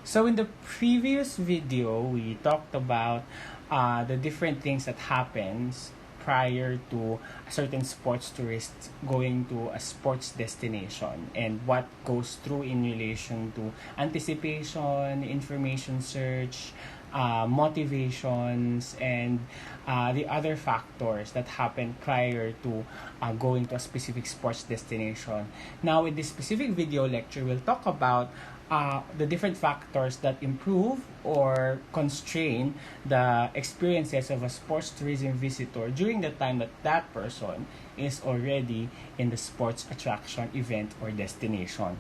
So in the previous video, we talked about the different things that happens prior to a certain sports tourist going to a sports destination and what goes through in relation to anticipation, information search, motivations, and the other factors that happen prior to going to a specific sports destination. Now, in this specific video lecture, we'll talk about the different factors that improve or constrain the experiences of a sports tourism visitor during the time that that person is already in the sports attraction, event, or destination.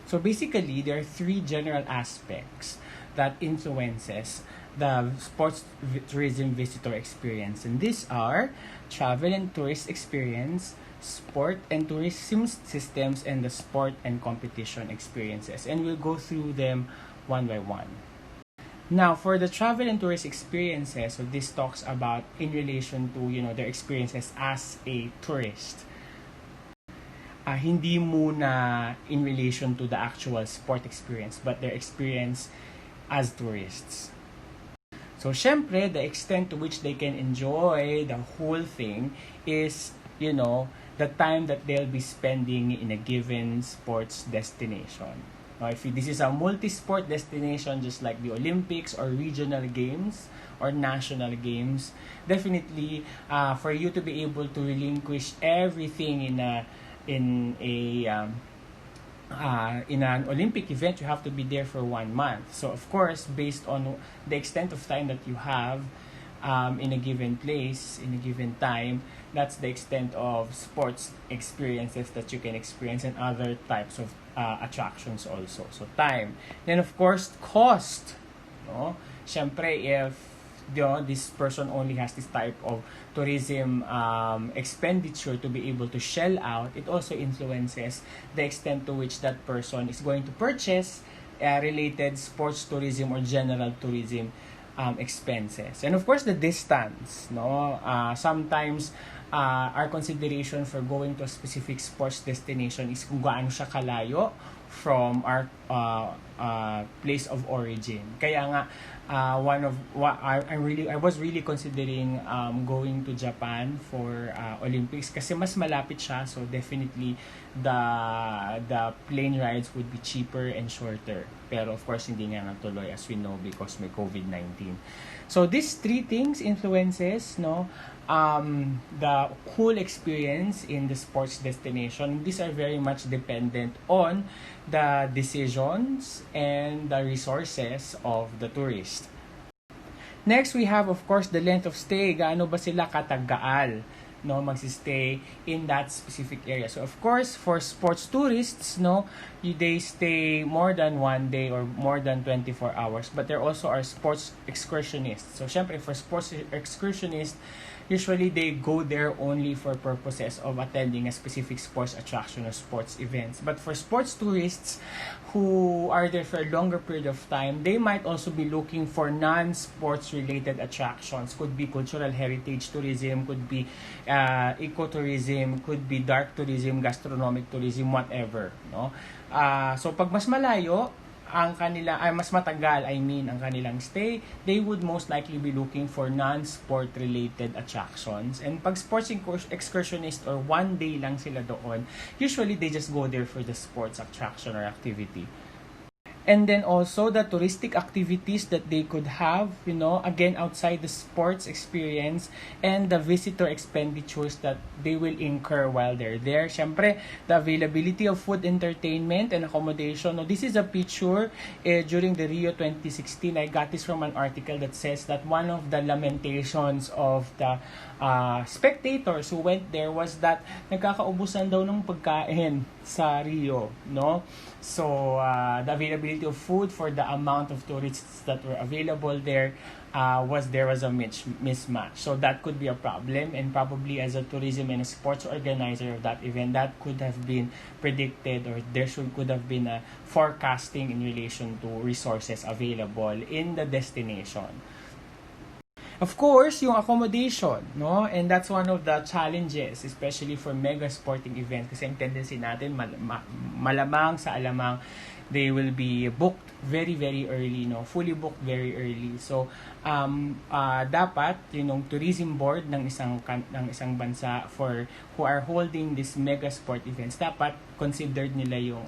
So basically, there are three general aspects that influences the sports tourism visitor experience, and these are travel and tourist experience, sport and tourism systems, and the sport and competition experiences, and we'll go through them one by one. Now, for the travel and tourist experiences, so this talks about in relation to their experiences as a tourist. Hindi muna in relation to the actual sport experience, but their experience as tourists. So, syempre, the extent to which they can enjoy the whole thing is, the time that they'll be spending in a given sports destination. Now, if this is a multi-sport destination, just like the Olympics or regional games or national games, definitely for you to be able to relinquish everything in an Olympic event, you have to be there for 1 month. So, of course, based on the extent of time that you have in a given place, in a given time, that's the extent of sports experiences that you can experience and other types of attractions also. So, time. Then, of course, cost. No? Siyempre, if this person only has this type of tourism expenditure to be able to shell out, it also influences the extent to which that person is going to purchase related sports tourism or general tourism expenses. And of course, the distance. Sometimes our consideration for going to a specific sports destination is kung gaano siya kalayo from our place of origin. Kaya nga I was really considering going to Japan for Olympics kasi mas malapit siya, so definitely the plane rides would be cheaper and shorter. Pero of course hindi nga natuloy, as we know, because may COVID-19. So these three things influences the whole experience in the sports destination. These are very much dependent on the decisions and the resources of the tourist. Next, we have, of course, the length of stay. Gaano ba sila katagaal magsistay in that specific area? So, of course, for sports tourists, they stay more than 1 day or more than 24 hours. But there also are sports excursionists. So, syempre, for sports excursionists, usually they go there only for purposes of attending a specific sports attraction or sports events. But for sports tourists who are there for a longer period of time, they might also be looking for non-sports related attractions. Could be cultural heritage tourism, could be ecotourism, could be dark tourism, gastronomic tourism, whatever. So pag mas malayo, mas matagal, ang kanilang stay, they would most likely be looking for non-sport related attractions. And pag sports excursionist or 1 day lang sila doon, usually they just go there for the sports attraction or activity. And then also the touristic activities that they could have, again outside the sports experience, and the visitor expenditures that they will incur while they're there. Syempre, the availability of food, entertainment, and accommodation. Now, this is a picture during the Rio 2016. I got this from an article that says that one of the lamentations of the spectators who went there was that nagkakaubusan daw ng pagkain sa Rio, So, the availability of food for the amount of tourists that were available there was a mismatch. So, that could be a problem, and probably as a tourism and a sports organizer of that event, that could have been predicted, or could have been a forecasting in relation to resources available in the destination. Of course, yung accommodation, and that's one of the challenges, especially for mega sporting events, kasi ang tendency natin malamang sa alamang they will be booked very very early, no, fully booked very early. So dapat yung tourism board ng isang bansa for who are holding this mega sport events, dapat considered nila yung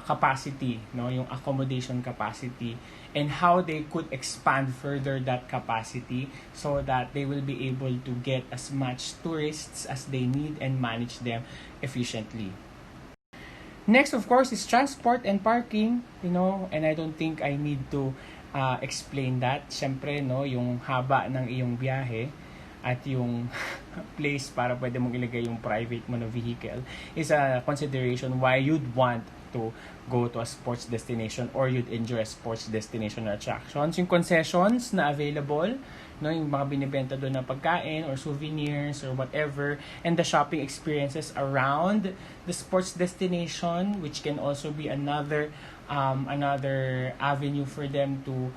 capacity, no, yung accommodation capacity, and how they could expand further that capacity so that they will be able to get as much tourists as they need and manage them efficiently. Next, of course, is transport and parking, and I don't think I need to explain that. Siyempre, no, yung haba ng iyong biyahe at yung place para pwede mong ilagay yung private mo na vehicle is a consideration why you'd want to go to a sports destination or you'd enjoy a sports destination or attractions. Yung concessions na available, no, yung mga binibenta doon na pagkain or souvenirs or whatever, and the shopping experiences around the sports destination, which can also be another avenue for them to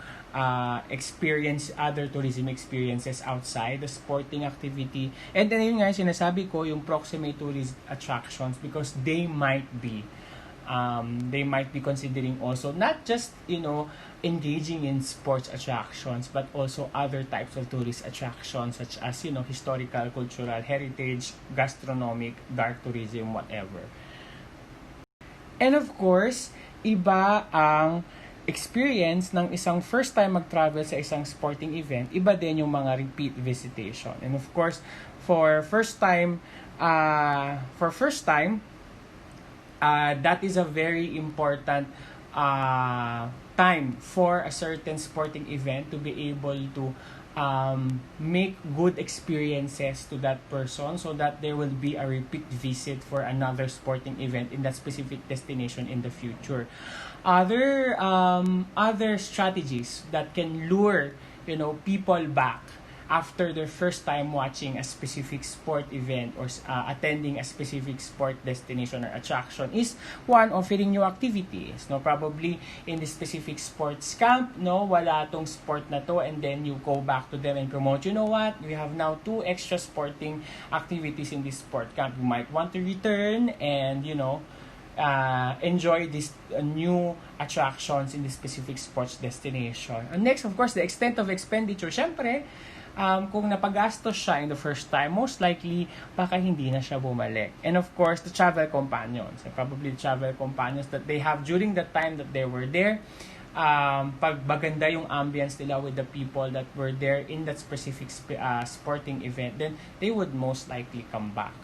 experience other tourism experiences outside the sporting activity. And then yun nga, sinasabi ko, yung proximate tourist attractions, because they might be considering also not just engaging in sports attractions, but also other types of tourist attractions such as historical, cultural, heritage, gastronomic, dark tourism, whatever. And of course, iba ang experience ng isang first time mag-travel sa isang sporting event, iba din yung mga repeat visitation. And of course, for first time, that is a very important time for a certain sporting event to be able to make good experiences to that person so that there will be a repeat visit for another sporting event in that specific destination in the future. Other strategies that can lure people back after their first time watching a specific sport event or attending a specific sport destination or attraction is one, offering new activities. No, probably in the specific sports camp, no, wala tong sport na to, and then you go back to them and promote, you know what, we have now 2 extra sporting activities in this sport camp. You might want to return and enjoy these new attractions in the specific sports destination. And next, of course, the extent of expenditure. Syempre, kung napagastos siya in the first time, most likely, baka hindi na siya bumalik. And of course, the travel companions. Probably the travel companions that they have during the time that they were there. Pag maganda yung ambience nila with the people that were there in that specific sporting event, then they would most likely come back.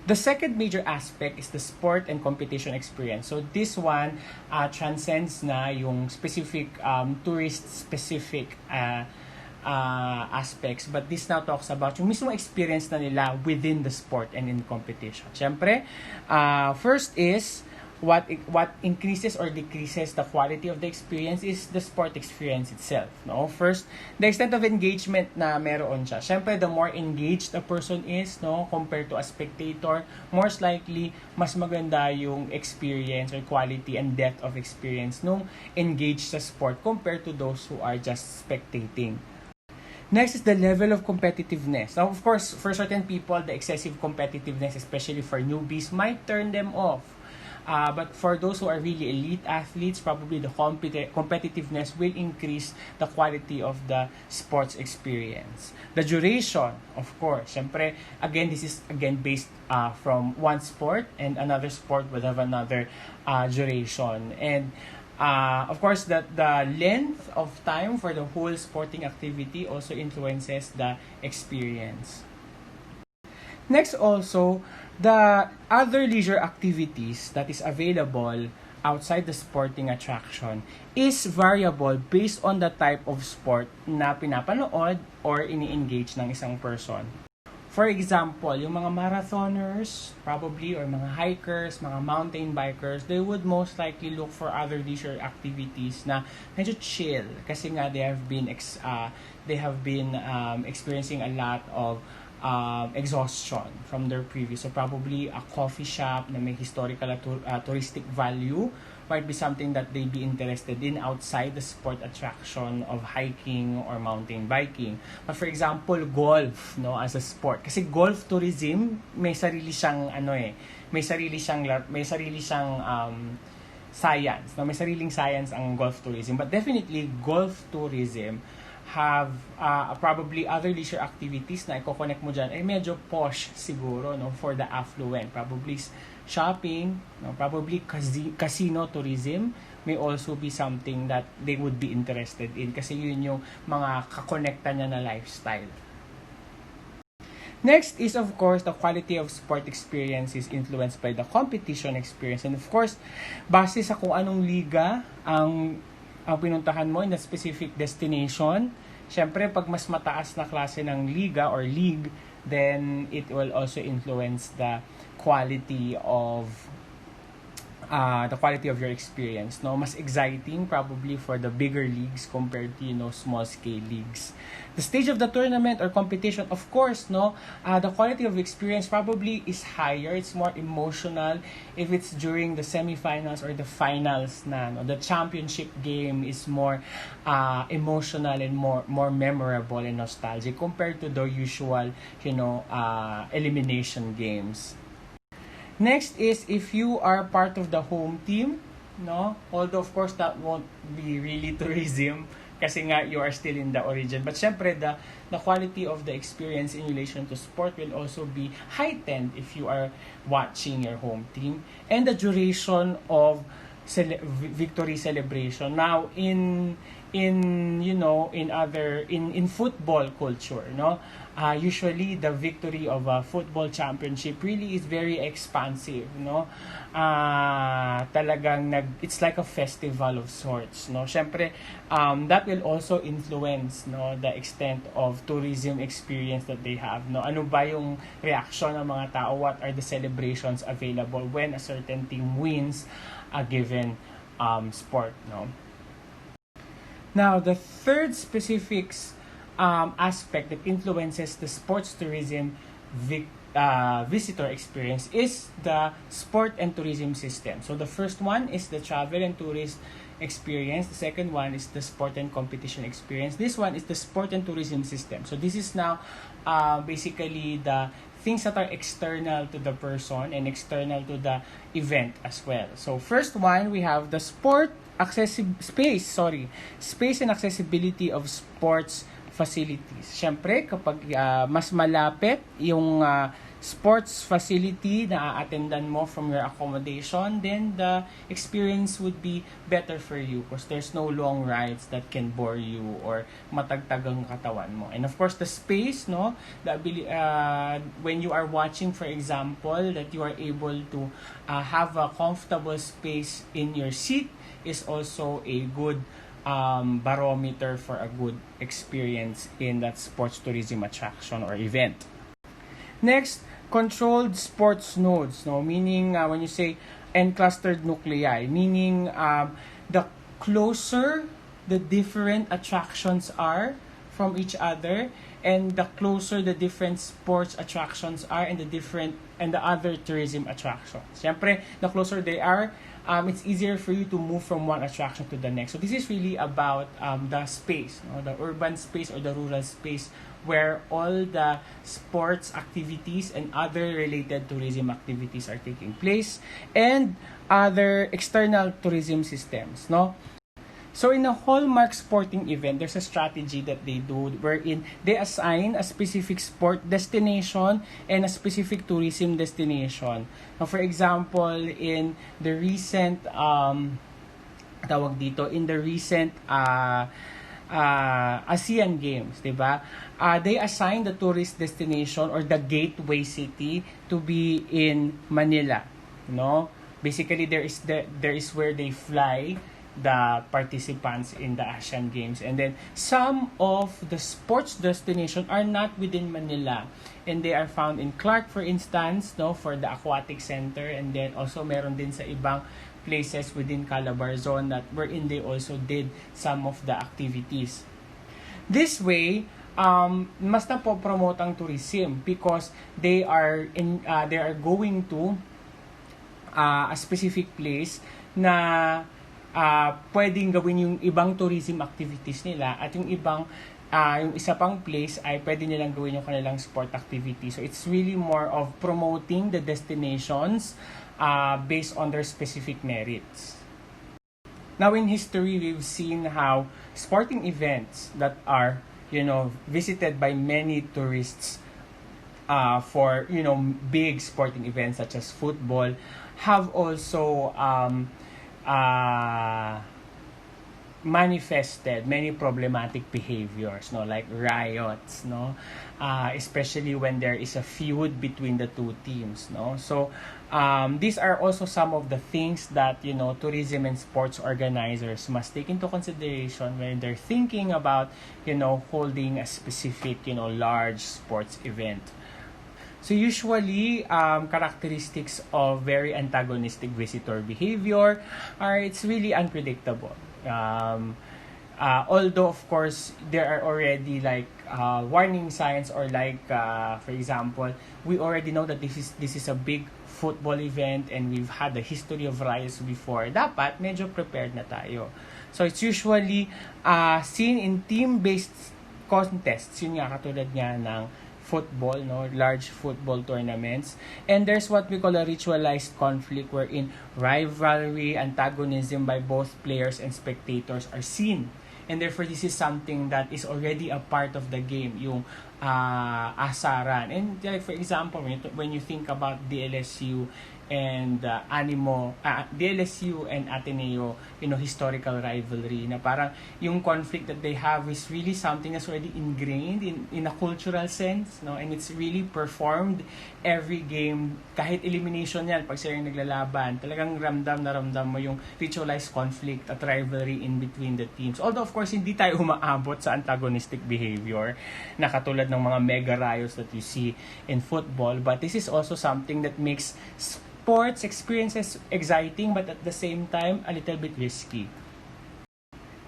The second major aspect is the sport and competition experience. So this one transcends na yung specific tourist-specific aspects, but this now talks about yung mismong experience na nila within the sport and in competition. Siyempre, first is what increases or decreases the quality of the experience is the sport experience itself. No, first, the extent of engagement na meron siya. Siyempre, the more engaged a person is, no, compared to a spectator, most likely mas maganda yung experience or quality and depth of experience nung engaged sa sport compared to those who are just spectating. Next is the level of competitiveness. Now, of course, for certain people, the excessive competitiveness, especially for newbies, might turn them off. But for those who are really elite athletes, probably the competitiveness will increase the quality of the sports experience. The duration, of course. Siyempre, again, this is based from one sport, and another sport will have another duration. And of course, the length of time for the whole sporting activity also influences the experience. Next also, the other leisure activities that is available outside the sporting attraction is variable based on the type of sport na pinapanood or ini-engage ng isang person. For example, yung mga marathoners, probably, or mga hikers, mga mountain bikers, they would most likely look for other leisure activities na medyo chill kasi nga they have been experiencing a lot of exhaustion from their previous. So probably a coffee shop na may historical touristic value might be something that they'd be interested in outside the sport attraction of hiking or mountain biking. But for example, golf, no, as a sport. Kasi golf tourism, may sarili siyang science. No? May sariling science ang golf tourism. But definitely, golf tourism have probably other leisure activities na i-connect mo dyan ay medyo posh siguro, no, for the affluent. Probably shopping, no, probably casino tourism may also be something that they would be interested in kasi yun yung mga kakonekta niya na lifestyle. Next is, of course, the quality of sport experience is influenced by the competition experience. And of course, base sa kung anong liga ang pinuntahan mo in a specific destination, syempre, pag mas mataas na klase ng liga or league, then it will also influence the quality of your experience, no? Mas exciting probably for the bigger leagues compared to, small scale leagues. The stage of the tournament or competition, of course, no, the quality of experience probably is higher. It's more emotional if it's during the semifinals or the finals na, no? The championship game is more emotional and more memorable and nostalgic compared to the usual, elimination games. Next is if you are part of the home team, no? Although of course that won't be really tourism kasi nga you are still in the origin. But syempre the quality of the experience in relation to sport will also be heightened if you are watching your home team. And the duration of victory celebration. Now in football culture, no? Usually the victory of a football championship really is very expansive, no? Talagang it's like a festival of sorts, no? Syempre, that will also influence, no, the extent of tourism experience that they have, no? Ano ba yung reaction ng mga tao? What are the celebrations available when a certain team wins a given sport, no? Now, the third specific aspect that influences the sports tourism visitor experience is the sport and tourism system. So the first one is the travel and tourist experience. The second one is the sport and competition experience. This one is the sport and tourism system. So this is now basically the things that are external to the person and external to the event as well. So first one, we have the space and accessibility of sports facilities. Siyempre, kapag mas malapit yung sports facility na a-attendan mo from your accommodation, then the experience would be better for you because there's no long rides that can bore you or matagtag ang katawan mo. And of course, the space, no, when you are watching, for example, that you are able to have a comfortable space in your seat is also a good barometer for a good experience in that sports tourism attraction or event. Next, controlled sports nodes, no, meaning when you say enclustered nuclei, meaning the closer the different attractions are from each other, and the closer the different sports attractions are and the other tourism attractions. Siyempre, the closer they are, it's easier for you to move from one attraction to the next. So this is really about the space, no? The urban space or the rural space where all the sports activities and other related tourism activities are taking place, and other external tourism systems, no? So in a hallmark sporting event, there's a strategy that they do wherein they assign a specific sport destination and a specific tourism destination. Now, for example, in the recent ASEAN Games, diba? They assign the tourist destination or the gateway city to be in Manila, no? Basically, there is where they fly the participants in the Asian Games, and then some of the sports destination are not within Manila, and they are found in Clark, for instance, no, for the aquatic center, and then also meron din sa ibang places within Calabarzon that wherein they also did some of the activities. This way, mas na po promote ang tourism because they are going to a specific place na pwedeng gawin yung ibang tourism activities nila, at yung isa pang place ay pwede nilang gawin yung kanilang sport activity. So it's really more of promoting the destinations based on their specific merits. Now in history, we've seen how sporting events that are, visited by many tourists for, big sporting events such as football have also uh, manifested many problematic behaviors, no, like riots, no, especially when there is a feud between the two teams, no. So these are also some of the things that, tourism and sports organizers must take into consideration when they're thinking about, holding a specific, large sports event. So usually, characteristics of very antagonistic visitor behavior are it's really unpredictable. Although of course there are already like warning signs, or like for example, we already know that this is a big football event and we've had a history of riots before. Dapat medyo prepared na tayo. So it's usually seen in team-based contests. Yun nga, katulad nga ng football, no, large football tournaments. And there's what we call a ritualized conflict, wherein rivalry, antagonism by both players and spectators are seen. And therefore, this is something that is already a part of the game, yung asaran. And like for example, when you think about DLSU and DLSU and Ateneo, historical rivalry, na parang yung conflict that they have is really something that's already ingrained in a cultural sense, no, and it's really performed every game. Kahit elimination yan, pag sila yung naglalaban, talagang ramdam mo yung ritualized conflict at rivalry in between the teams. Although of course hindi tayo umaabot sa antagonistic behavior na katulad ng mga mega riots that you see in football, but this is also something that makes sports experiences exciting, but at the same time a little bit risky.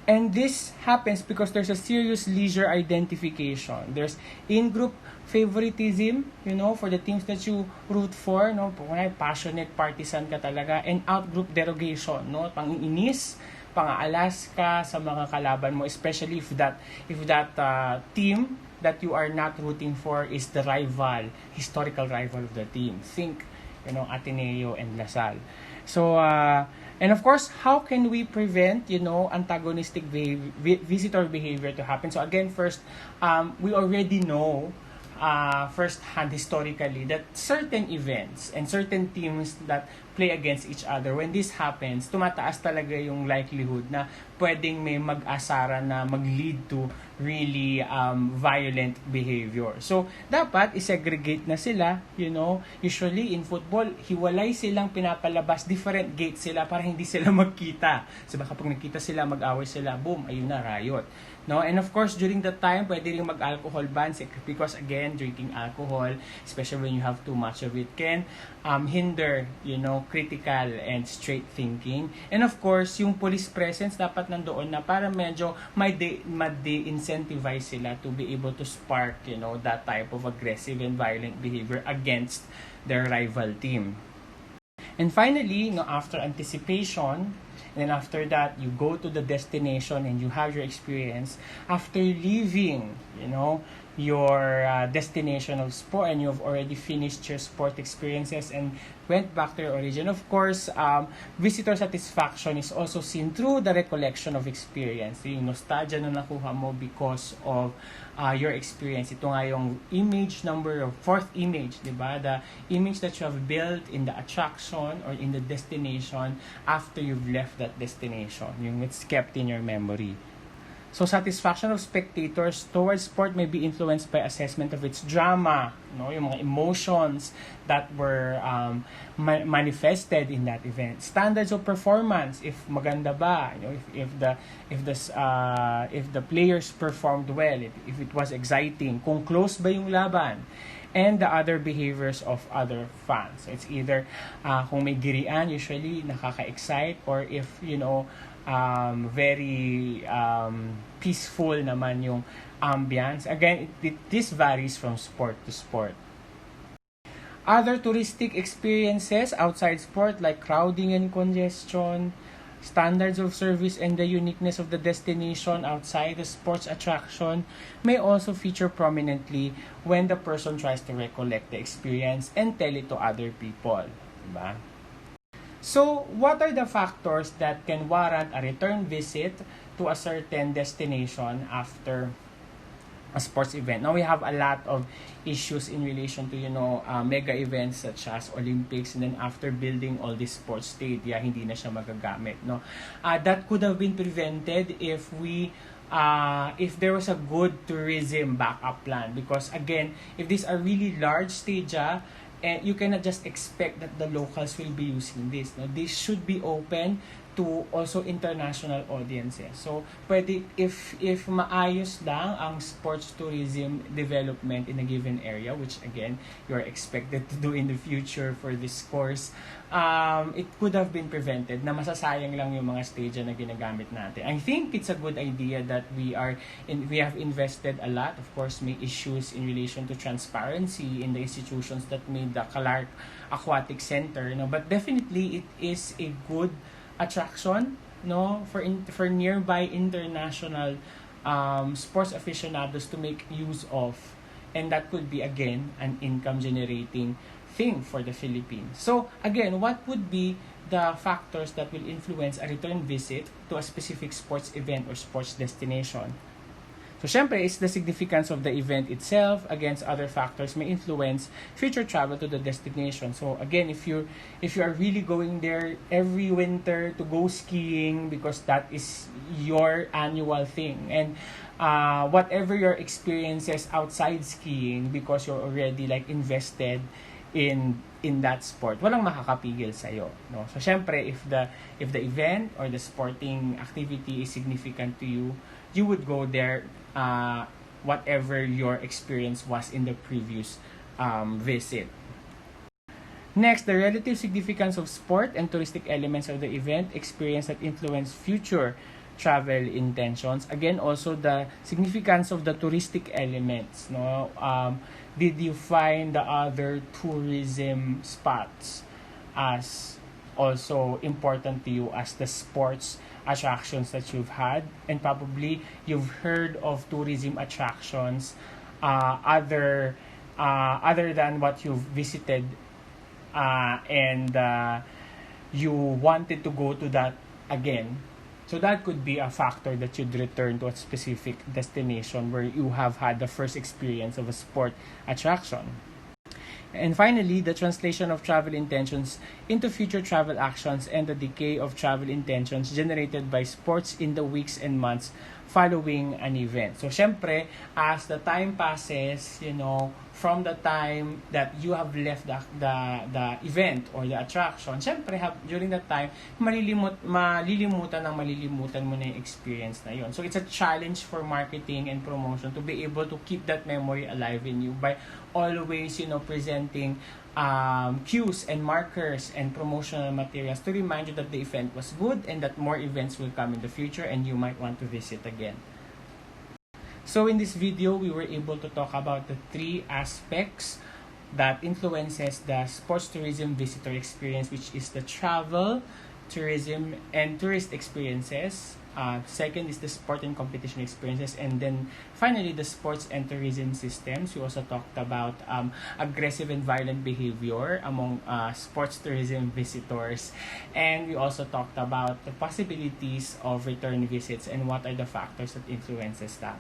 And this happens because there's a serious leisure identification. There's in-group favoritism, for the teams that you root for, no? Passionate partisan ka talaga. And out-group derogation, no? Pang-iinis, pang-aalas ka sa mga kalaban mo, especially if that team that you are not rooting for is the historical rival of the team. Think, Ateneo and Lasal. So, and of course, how can we prevent, antagonistic visitor behavior to happen? So again, first, we already know first-hand historically that certain events and certain teams that play against each other, when this happens, tumataas talaga yung likelihood na pwedeng may mag-asara na mag-lead to really violent behavior. So, dapat isegregate na sila, usually in football, hiwalay silang pinapalabas, different gates sila para hindi sila magkita. So, baka pag nagkita sila, mag-away sila, boom, ayun na, riot. No? And of course, during that time, pwede rin mag-alcohol ban because again, drinking alcohol, especially when you have too much of it, can hinder, critical and straight thinking. And of course, yung police presence dapat nandoon na para medyo ma-de-incentivize sila to be able to spark, that type of aggressive and violent behavior against their rival team. And finally, after anticipation, and then after that, you go to the destination and you have your experience. After leaving, your destination of sport, and you've already finished your sport experiences and went back to your origin, of course, visitor satisfaction is also seen through the recollection of experience. Yung nostalgia na nakuha mo because of your experience. Ito nga yung fourth image, di ba? The image that you have built in the attraction or in the destination after you've left that destination. Yung it's kept in your memory. So, satisfaction of spectators towards sport may be influenced by assessment of its drama, yung mga emotions that were manifested in that event. Standards of performance, if maganda ba, if the players performed well, if it was exciting, kung close ba yung laban, and the other behaviors of other fans. It's either kung may girian, usually nakaka-excite, or if very peaceful naman yung ambience. Again, this varies from sport to sport. Other touristic experiences outside sport, like crowding and congestion, standards of service, and the uniqueness of the destination outside the sports attraction may also feature prominently when the person tries to recollect the experience and tell it to other people. Diba? So, what are the factors that can warrant a return visit to a certain destination after a sports event? Now, we have a lot of issues in relation to, mega events such as Olympics, and then after building all these sports stadia, hindi na siya magagamit, no? That could have been prevented if there was a good tourism backup plan, because again, if these are really large stadia, and you cannot just expect that the locals will be using this, no? This should be open to also international audiences. So pwede, if maayos lang ang sports tourism development in a given area, which again you're expected to do in the future for this course, it could have been prevented na masasayang lang yung mga stadia na ginagamit natin. I think it's a good idea that we have invested a lot. Of course, may issues in relation to transparency in the institutions that made the Clark Aquatic Center, no? But definitely it is a good attraction, no, for nearby international sports aficionados to make use of, and that could be again an income generating thing for the Philippines. So again, what would be the factors that will influence a return visit to a specific sports event or sports destination? So, syempre, it's the significance of the event itself against other factors may influence future travel to the destination. So, again, if you are really going there every winter to go skiing because that is your annual thing, and whatever your experiences outside skiing because you're already like invested in that sport, walang makakapigil sa iyo, no? So, syempre, if the event or the sporting activity is significant to you, you would go there whatever your experience was in the previous visit. Next, the relative significance of sport and touristic elements of the event experience that influence future travel intentions. Again, also the significance of the touristic elements, no? Did you find the other tourism spots as also important to you as the sports attractions that you've had? And probably you've heard of tourism attractions other than what you've visited, and you wanted to go to that again. So that could be a factor that you'd return to a specific destination where you have had the first experience of a sport attraction. And finally, the translation of travel intentions into future travel actions and the decay of travel intentions generated by sports in the weeks and months following an event. So, syempre, as the time passes, from the time that you have left the event or the attraction, syempre, during that time, malilimutan mo na yung experience na yun. So, it's a challenge for marketing and promotion to be able to keep that memory alive in you by always, presenting cues and markers and promotional materials to remind you that the event was good and that more events will come in the future and you might want to visit again. So in this video, we were able to talk about the 3 aspects that influences the sports tourism visitor experience, which is the travel, tourism, and tourist experiences. Second is the sport and competition experiences, and then finally the sports and tourism systems. We also talked about aggressive and violent behavior among sports tourism visitors, and we also talked about the possibilities of return visits and what are the factors that influences that.